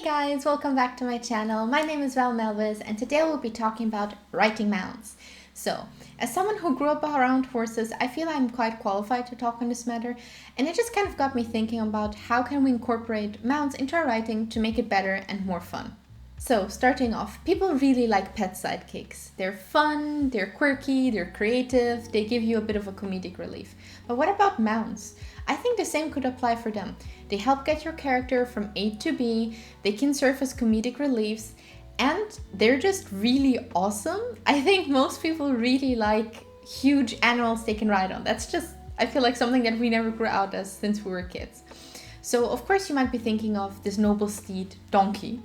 guys, welcome back to my channel. My name is Val Melvis and today we'll be talking about writing mounts. So, as someone who grew up around horses, I feel I'm quite qualified to talk on this matter, and it just kind of got me thinking about how can we incorporate mounts into our writing to make it better and more fun. So, starting off, people really like pet sidekicks. They're fun, they're quirky, they're creative, they give you a bit of a comedic relief. But what about mounts? I think the same could apply for them. They help get your character from A to B, they can serve as comedic reliefs, and they're just really awesome. I think most people really like huge animals they can ride on. That's just, I feel like something that we never grew out as since we were kids. So of course you might be thinking of this noble steed, Donkey,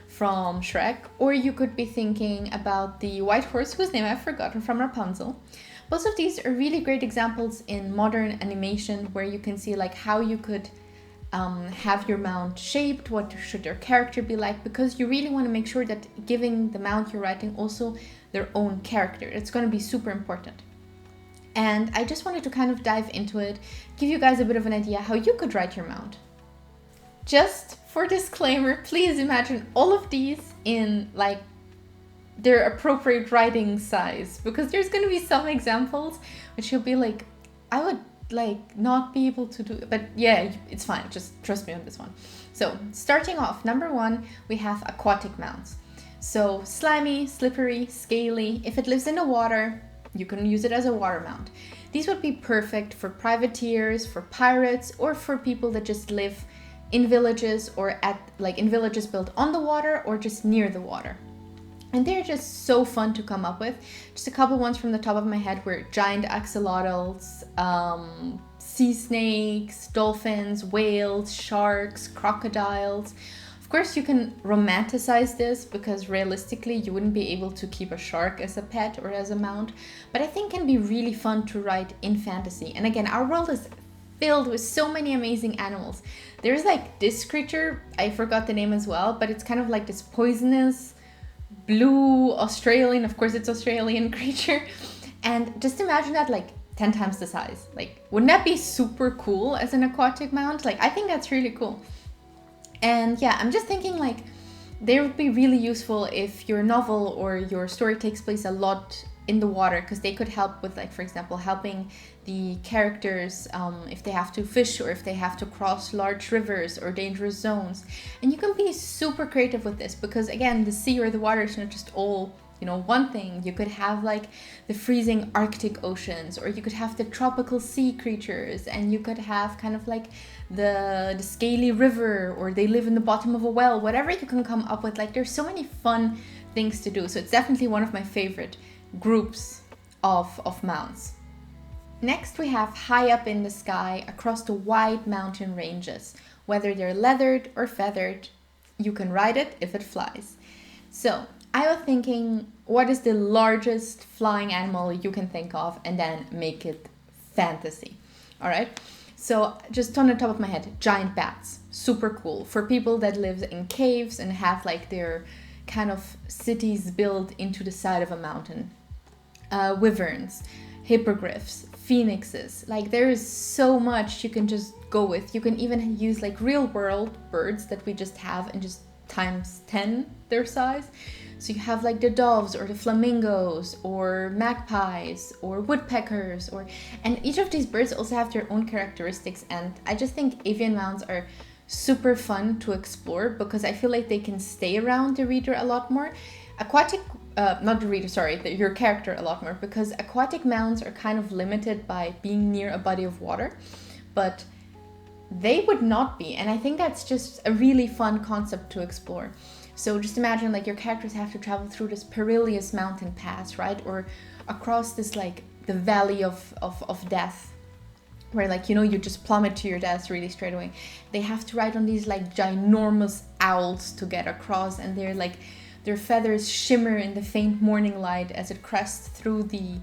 from Shrek, or you could be thinking about the white horse whose name I've forgotten from Rapunzel. Both of these are really great examples in modern animation where you can see like how you could have your mount shaped, what should their character be like, because you really want to make sure that giving the mount you're writing also their own character. It's going to be super important. And I just wanted to kind of dive into it, give you guys a bit of an idea how you could write your mount. Just for disclaimer, please imagine all of these in like their appropriate writing size, because there's going to be some examples which you'll be like, I would like not be able to do it. But yeah, it's fine, just trust me on this one. So starting off, number one, we have aquatic mounts. So slimy, slippery, scaly. If it lives in the water, you can use it as a water mount. These would be perfect for privateers, for pirates, or for people that just live in villages or in villages built on the water or just near the water. And they're just so fun to come up with. Just a couple ones from the top of my head were giant axolotls, sea snakes, dolphins, whales, sharks, crocodiles. Of course, you can romanticize this because realistically you wouldn't be able to keep a shark as a pet or as a mount, but I think can be really fun to write in fantasy. And again, our world is filled with so many amazing animals. There's like this creature, I forgot the name as well, but it's kind of like this poisonous blue Australian, of course it's Australian creature, and just imagine that like 10 times the size. Like, wouldn't that be super cool as an aquatic mount? Like, I think that's really cool. And yeah, I'm just thinking like they would be really useful if your novel or your story takes place a lot in the water, because they could help with, like, for example, helping the characters if they have to fish or if they have to cross large rivers or dangerous zones. And you can be super creative with this because, again, the sea or the water is not just all, you know, one thing. You could have like the freezing Arctic oceans, or you could have the tropical sea creatures, and you could have kind of like the scaly river, or they live in the bottom of a well, whatever you can come up with. Like, there's so many fun things to do. So it's definitely one of my favorite groups of mounts. Next, we have high up in the sky across the wide mountain ranges. Whether they're leathered or feathered, you can ride it if it flies. So I was thinking, what is the largest flying animal you can think of, and then make it fantasy. All right. So just on the top of my head, giant bats, super cool for people that live in caves and have like their kind of cities built into the side of a mountain. Wyverns, hippogriffs, phoenixes. Like, there is so much you can just go with. You can even use like real world birds that we just have and just times 10 their size. So you have like the doves or the flamingos or magpies or woodpeckers, and each of these birds also have their own characteristics. And I just think avian mounts are super fun to explore because I feel like they can stay around the reader a lot more. Not the reader, sorry, your character a lot more, because aquatic mounts are kind of limited by being near a body of water, but they would not be. And I think that's just a really fun concept to explore. So just imagine like your characters have to travel through this perilous mountain pass, right? Or across this like the valley of death, where like, you know, you just plummet to your death really straight away. They have to ride on these like ginormous owls to get across, and they're like, their feathers shimmer in the faint morning light as it crests through the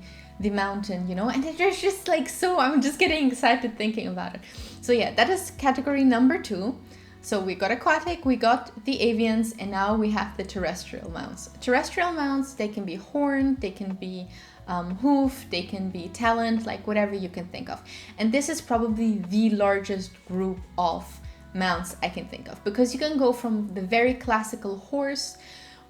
mountain, you know, and it's just like, so I'm just getting excited thinking about it. So yeah, that is category number 2. So we got aquatic, we got the avians, and now we have the terrestrial mounts. Terrestrial mounts, they can be horned, they can be hoof, they can be taloned, like whatever you can think of. And this is probably the largest group of mounts I can think of, because you can go from the very classical horse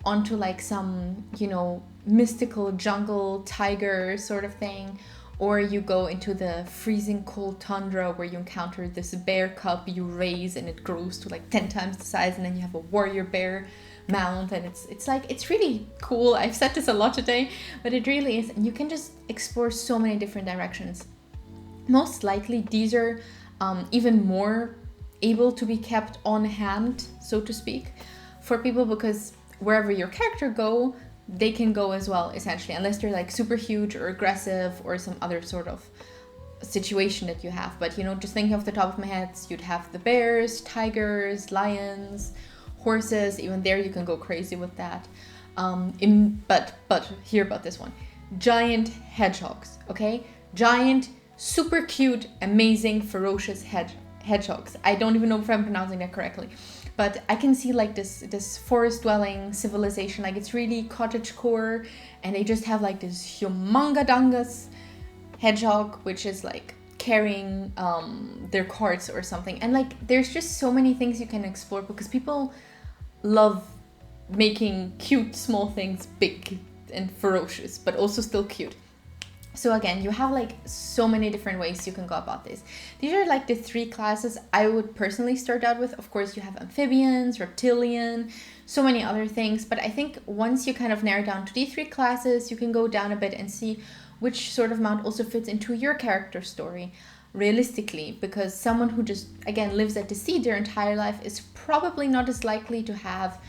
onto like some, you know, mystical jungle tiger sort of thing, or you go into the freezing cold tundra where you encounter this bear cub you raise and it grows to like 10 times the size, and then you have a warrior bear mount, and it's really cool. I've said this a lot today, but it really is, and you can just explore so many different directions. Most likely these are even more able to be kept on hand, so to speak, for people, because wherever your character go, they can go as well, essentially, unless they're like super huge or aggressive or some other sort of situation that you have. But, you know, just thinking off the top of my head, you'd have the bears, tigers, lions, horses. Even there you can go crazy with that. But hear about this one. Giant hedgehogs, okay? Giant, super cute, amazing, ferocious hedgehogs. I don't even know if I'm pronouncing that correctly. But I can see like this forest dwelling civilization, like it's really cottagecore, and they just have like this humongous hedgehog, which is like carrying their carts or something. And like there's just so many things you can explore, because people love making cute small things big and ferocious, but also still cute. So again, you have like so many different ways you can go about this. These are like the 3 classes I would personally start out with. Of course, you have amphibians, reptilian, so many other things. But I think once you kind of narrow down to these 3 classes, you can go down a bit and see which sort of mount also fits into your character story realistically. Because someone who just, again, lives at the sea their entire life is probably not as likely to have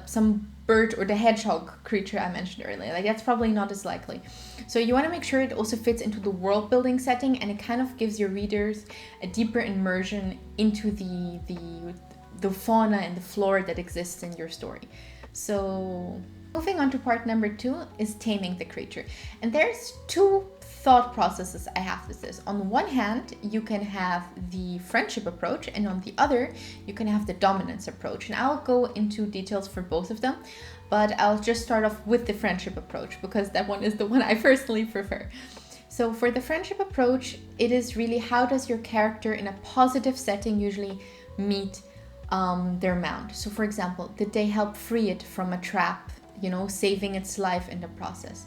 some bird or the hedgehog creature I mentioned earlier. Like that's probably not as likely. So you want to make sure it also fits into the world building setting, and it kind of gives your readers a deeper immersion into the fauna and the flora that exists in your story. So moving on to part number 2 is taming the creature. And there's 2 thought processes I have with this. On the one hand, you can have the friendship approach, and on the other, you can have the dominance approach. And I'll go into details for both of them, but I'll just start off with the friendship approach, because that one is the one I personally prefer. So for the friendship approach, it is really how does your character in a positive setting usually meet their mount. So for example, did they help free it from a trap, you know, saving its life in the process?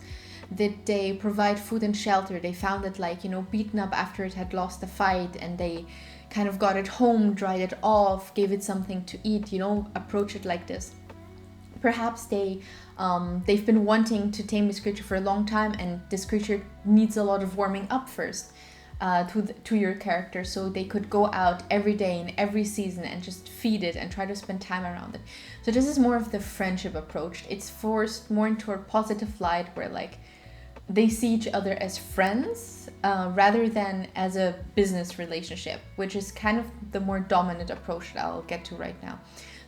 Did they provide food and shelter? They found it like, you know, beaten up after it had lost a fight, and they kind of got it home, dried it off, gave it something to eat, you know, approach it like this. Perhaps they've been wanting to tame this creature for a long time, and this creature needs a lot of warming up first to your character, so they could go out every day in every season and just feed it and try to spend time around it. So this is more of the friendship approach. It's forced more into a positive light, where like they see each other as friends rather than as a business relationship, which is kind of the more dominant approach that I'll get to right now.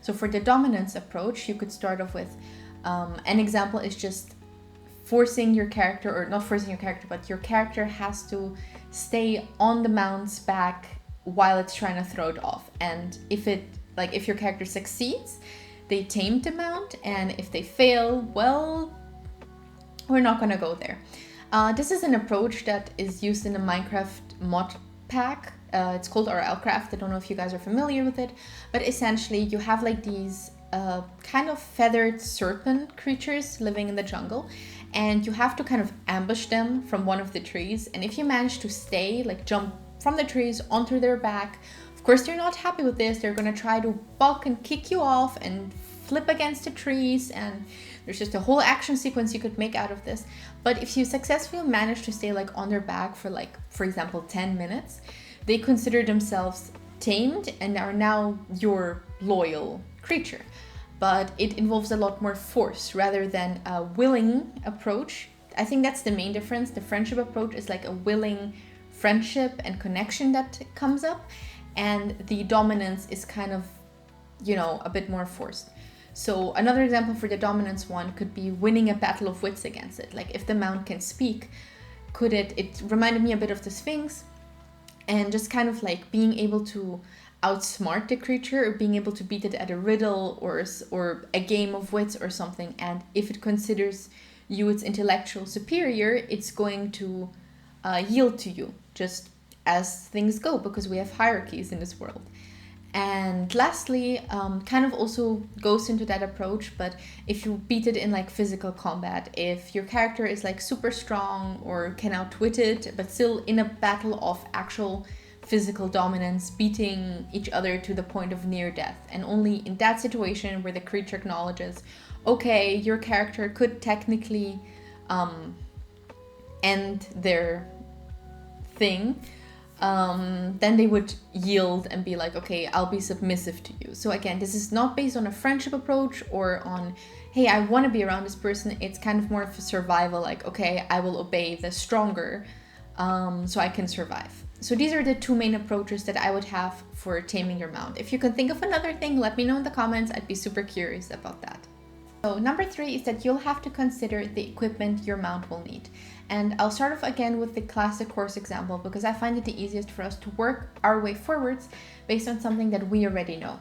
So for the dominance approach, you could start off with an example is just forcing your character, or not forcing your character, but your character has to stay on the mount's back while it's trying to throw it off. And if your character succeeds, they tame the mount, and if they fail, well, we're not going to go there. This is an approach that is used in the Minecraft mod pack. It's called RLCraft. I don't know if you guys are familiar with it, but essentially you have like these kind of feathered serpent creatures living in the jungle, and you have to kind of ambush them from one of the trees. And if you manage to stay, like jump from the trees onto their back, of course they're not happy with this. They're going to try to buck and kick you off and flip against the trees, and there's just a whole action sequence you could make out of this. But if you successfully manage to stay like on their back for like, for example, 10 minutes, they consider themselves tamed and are now your loyal creature. But it involves a lot more force rather than a willing approach. I think that's the main difference. The friendship approach is like a willing friendship and connection that comes up, and the dominance is kind of, you know, a bit more forced. So another example for the dominance one could be winning a battle of wits against it. Like if the mount can speak, it reminded me a bit of the Sphinx, and just kind of like being able to outsmart the creature, or being able to beat it at a riddle or a game of wits or something. And if it considers you its intellectual superior, it's going to yield to you, just as things go, because we have hierarchies in this world. And lastly, kind of also goes into that approach, but if you beat it in like physical combat, if your character is like super strong or can outwit it, but still in a battle of actual physical dominance, beating each other to the point of near death, and only in that situation where the creature acknowledges, okay, your character could technically end their thing, then they would yield and be like, okay, I'll be submissive to you. So again, this is not based on a friendship approach or on, hey, I want to be around this person. It's kind of more of a survival, like, okay, I will obey the stronger so I can survive. So these are the two main approaches that I would have for taming your mount. If you can think of another thing, let me know in the comments. I'd be super curious about that. So number 3 is that you'll have to consider the equipment your mount will need. And I'll start off again with the classic horse example because I find it the easiest for us to work our way forwards based on something that we already know.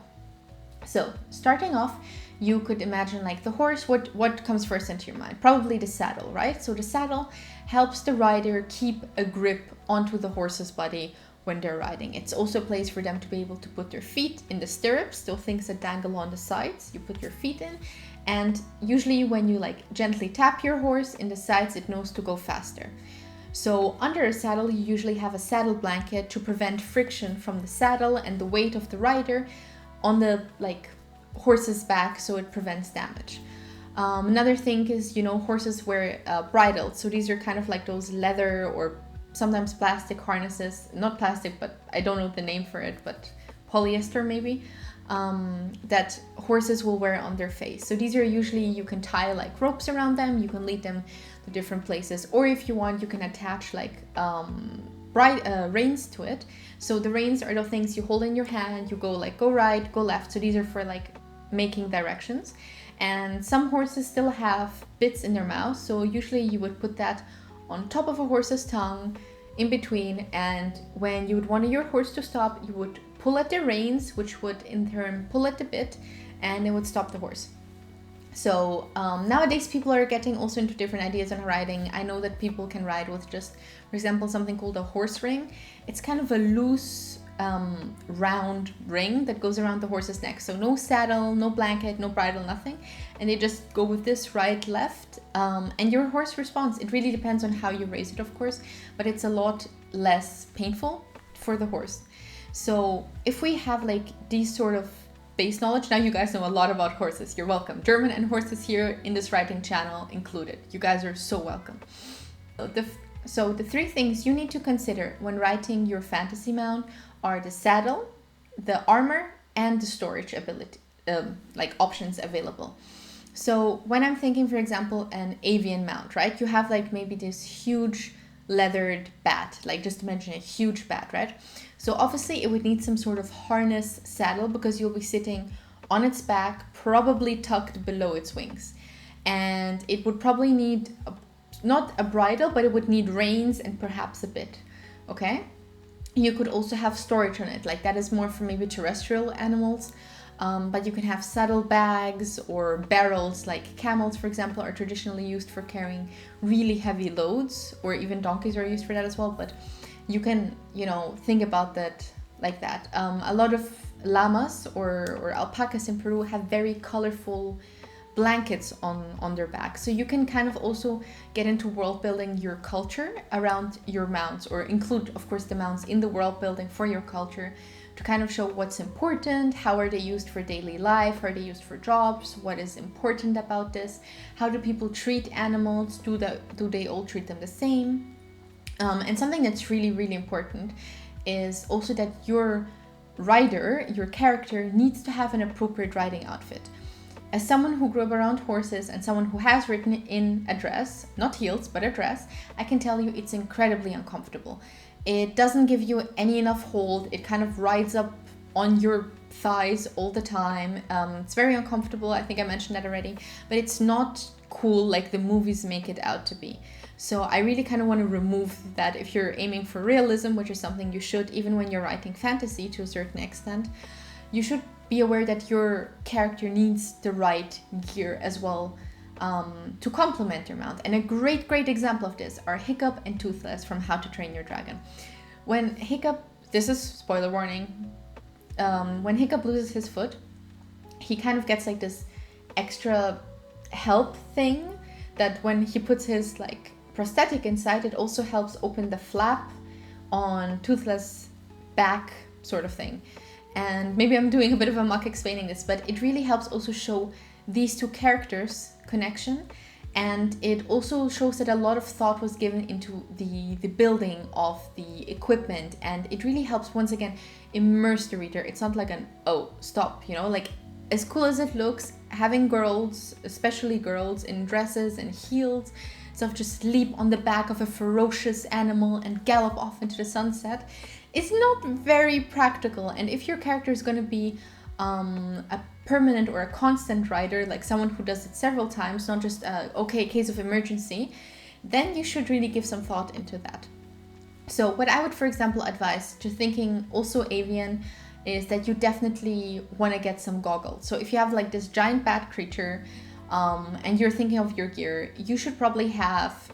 So starting off, you could imagine like the horse, what comes first into your mind? Probably the saddle, right? So the saddle helps the rider keep a grip onto the horse's body when they're riding. It's also a place for them to be able to put their feet in the stirrups, those things that dangle on the sides, you put your feet in. And usually when you like gently tap your horse in the sides, it knows to go faster. So under a saddle, you usually have a saddle blanket to prevent friction from the saddle and the weight of the rider on the like horse's back, so it prevents damage. Another thing is, you know, horses wear bridles. So these are kind of like those leather or sometimes plastic harnesses, not plastic, but I don't know the name for it, but polyester maybe, that horses will wear on their face. So these are usually, you can tie like ropes around them, you can lead them to different places, or if you want, you can attach like reins to it. So the reins are the things you hold in your hand, you go like go right, go left. So these are for like making directions. And some horses still have bits in their mouth, so usually you would put that on top of a horse's tongue in between, and when you would want your horse to stop, you would pull at the reins, which would in turn pull at the bit, and it would stop the horse. So nowadays people are getting also into different ideas on riding. I know that people can ride with just, for example, something called a horse ring. It's kind of a loose round ring that goes around the horse's neck. So no saddle, no blanket, no bridle, nothing. And they just go with this right, left, and your horse responds. It really depends on how you raise it, of course, but it's a lot less painful for the horse. So if we have like these sort of base knowledge, now you guys know a lot about horses. You're welcome. German and horses here in this writing channel included. You guys are so welcome. So the 3 things you need to consider when writing your fantasy mount are the saddle, the armor, and the storage ability, like options available. So when I'm thinking, for example, an avian mount, right? You have like maybe this huge leathered bat, like just imagine a huge bat, right? So obviously it would need some sort of harness saddle because you'll be sitting on its back, probably tucked below its wings. And it would probably need not a bridle, but it would need reins and perhaps a bit, okay? You could also have storage on it, like that is more for maybe terrestrial animals, but you can have saddle bags or barrels, like camels, for example, are traditionally used for carrying really heavy loads, or even donkeys are used for that as well, but you can, you know, think about that like that. A lot of llamas or alpacas in Peru have very colorful blankets on their back. So you can kind of also get into world building your culture around your mounts, or include, of course, the mounts in the world building for your culture to kind of show what's important, how are they used for daily life, how are they used for jobs, what is important about this, how do people treat animals, do they all treat them the same? And something that's really, really important is also that your rider, your character, needs to have an appropriate riding outfit. As someone who grew up around horses and someone who has ridden in a dress, not heels, but a dress, I can tell you it's incredibly uncomfortable. It doesn't give you any enough hold. It kind of rides up on your thighs all the time. It's very uncomfortable. I think I mentioned that already, but it's not cool like the movies make it out to be. So I really kind of want to remove that. If you're aiming for realism, which is something you should, even when you're writing fantasy to a certain extent, you should be aware that your character needs the right gear as well to complement your mount. And a great example of this are Hiccup and Toothless from How to Train Your Dragon. When Hiccup, this is spoiler warning, when Hiccup loses his foot, he kind of gets like this extra help thing that when he puts his like prosthetic inside, it also helps open the flap on Toothless back sort of thing. And maybe I'm doing a bit of a muck explaining this, but it really helps also show these two characters' connection. And it also shows that a lot of thought was given into the building of the equipment, and it really helps once again immerse the reader. It's not like an, oh, stop, you know, like as cool as it looks, having girls, especially girls in dresses and heels, sort of just leap on the back of a ferocious animal and gallop off into the sunset is not very practical. And if your character is going to be a permanent or a constant rider, like someone who does it several times, not just okay, case of emergency, then you should really give some thought into that. So what I would, for example, advise to thinking also avian is that you definitely want to get some goggles. So if you have like this giant bat creature and you're thinking of your gear, you should probably have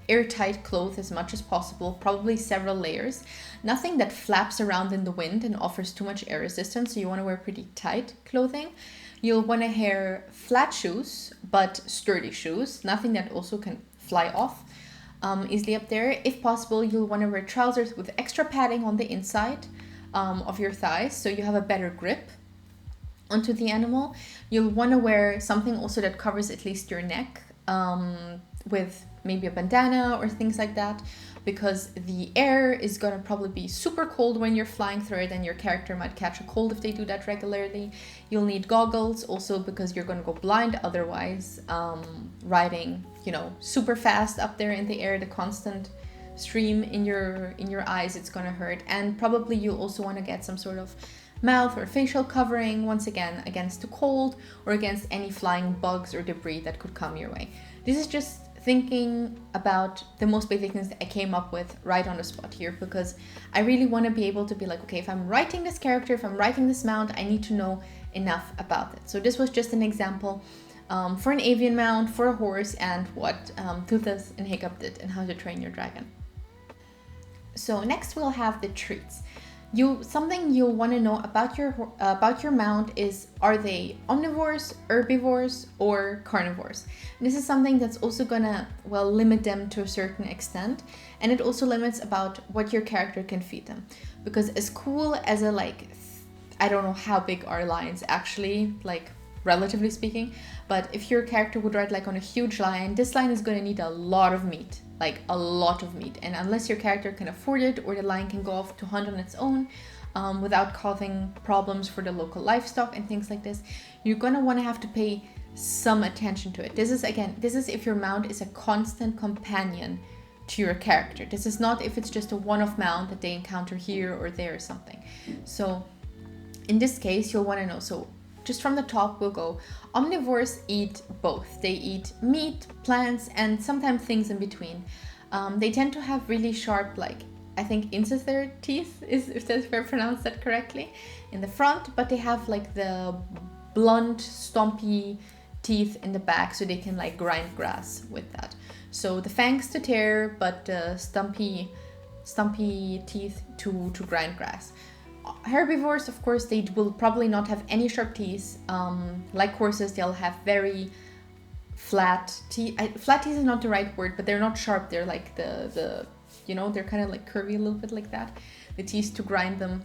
airtight clothes as much as possible, probably several layers. Nothing that flaps around in the wind and offers too much air resistance, so you want to wear pretty tight clothing. You'll want to wear flat shoes, but sturdy shoes, nothing that also can fly off easily up there. If possible, you'll want to wear trousers with extra padding on the inside of your thighs, so you have a better grip onto the animal. You'll want to wear something also that covers at least your neck, with maybe a bandana or things like that, because the air is going to probably be super cold when you're flying through it, and your character might catch a cold if they do that regularly. You'll need goggles also because you're going to go blind otherwise, riding, you know, super fast up there in the air, the constant stream in your eyes, it's going to hurt. And probably you also want to get some sort of mouth or facial covering, once again against the cold or against any flying bugs or debris that could come your way. This is just thinking about the most basic things that I came up with right on the spot here, because I really want to be able to be like, okay, if I'm writing this character, if I'm writing this mount, I need to know enough about it. So this was just an example for an avian mount, for a horse, and what Toothless and Hiccup did and how to train your dragon. So next we'll have the treats. Something you'll want to know about your mount is, are they omnivores, herbivores, or carnivores? And this is something that's also gonna, well, limit them to a certain extent, and it also limits about what your character can feed them. Because as cool as a, like, I don't know how big are lions actually, like relatively speaking, but if your character would ride like on a huge lion, this lion is gonna need a lot of meat. Like a lot of meat, and unless your character can afford it or the lion can go off to hunt on its own without causing problems for the local livestock and things like this, you're gonna want to have to pay some attention to it. This is if your mount is a constant companion to your character. This is not if it's just a one-off mount that they encounter here or there or something. So in this case, you'll want to know, so just from the top, we'll go, omnivores eat both. They eat meat, plants, and sometimes things in between. They tend to have really sharp, like, I think incisor teeth, if I pronounce that correctly, in the front, but they have like the blunt, stumpy teeth in the back, so they can like grind grass with that. So the fangs to tear, but stumpy teeth to grind grass. Herbivores, of course, they will probably not have any sharp teeth. Like horses, they'll have very flat teeth. Flat teeth is not the right word, but they're not sharp. They're like the you know, they're kind of like curvy a little bit like that. The teeth to grind them.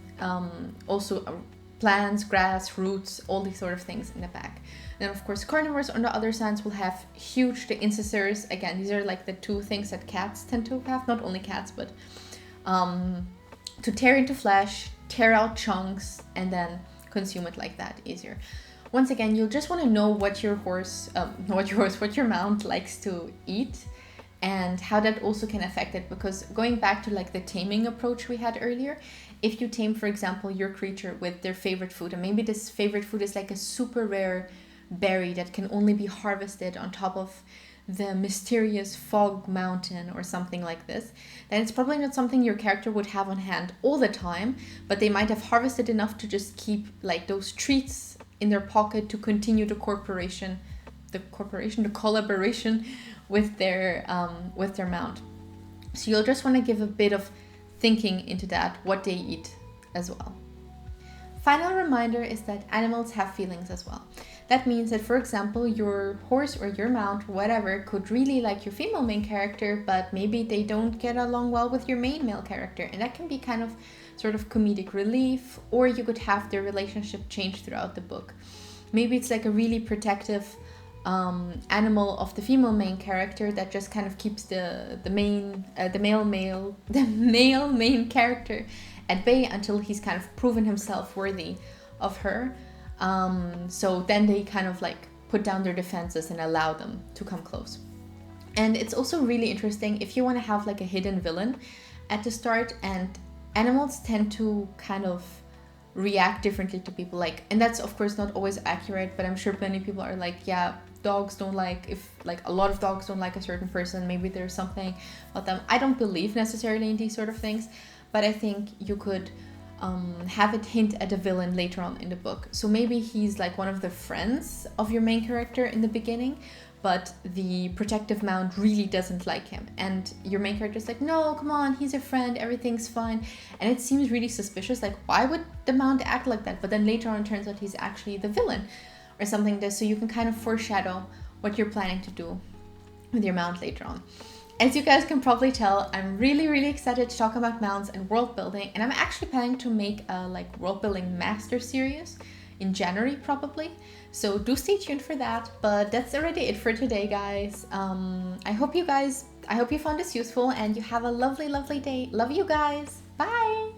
Also plants, grass, roots, all these sort of things in the back. Then of course carnivores on the other sides will have huge the incisors. Again, these are like the two things that cats tend to have. Not only cats, but to tear into flesh, tear out chunks, and then consume it like that easier. Once again, you'll just want to know what your mount likes to eat and how that also can affect it, because going back to like the taming approach we had earlier, if you tame, for example, your creature with their favorite food, and maybe this favorite food is like a super rare berry that can only be harvested on top of the mysterious fog mountain or something like this, then it's probably not something your character would have on hand all the time, but they might have harvested enough to just keep like those treats in their pocket to continue the collaboration with their mount. So you'll just want to give a bit of thinking into that, what they eat as well. Final reminder is that animals have feelings as well. That means that, for example, your horse or your mount, whatever, could really like your female main character, but maybe they don't get along well with your main male character. And that can be kind of sort of comedic relief, or you could have their relationship change throughout the book. Maybe it's like a really protective animal of the female main character that just kind of keeps the male main character at bay until he's kind of proven himself worthy of her. So then they kind of like put down their defenses and allow them to come close. And it's also really interesting if you want to have like a hidden villain at the start, and animals tend to kind of react differently to people, like, and that's of course not always accurate, but I'm sure many people are like, yeah, dogs don't like, if like a lot of dogs don't like a certain person, maybe there's something about them. I don't believe necessarily in these sort of things, but I think you could have it hint at a villain later on in the book. So maybe he's like one of the friends of your main character in the beginning, but the protective mount really doesn't like him, and your main character is like, no, come on, he's a friend, everything's fine. And it seems really suspicious, like, why would the mount act like that? But then later on it turns out he's actually the villain or something like this. So you can kind of foreshadow what you're planning to do with your mount later on. As you guys can probably tell, I'm really excited to talk about mounts and world building, and I'm actually planning to make a like world building master series in January probably. So do stay tuned for that. But that's already it for today, guys. I hope you found this useful, and you have a lovely day. Love you guys. Bye.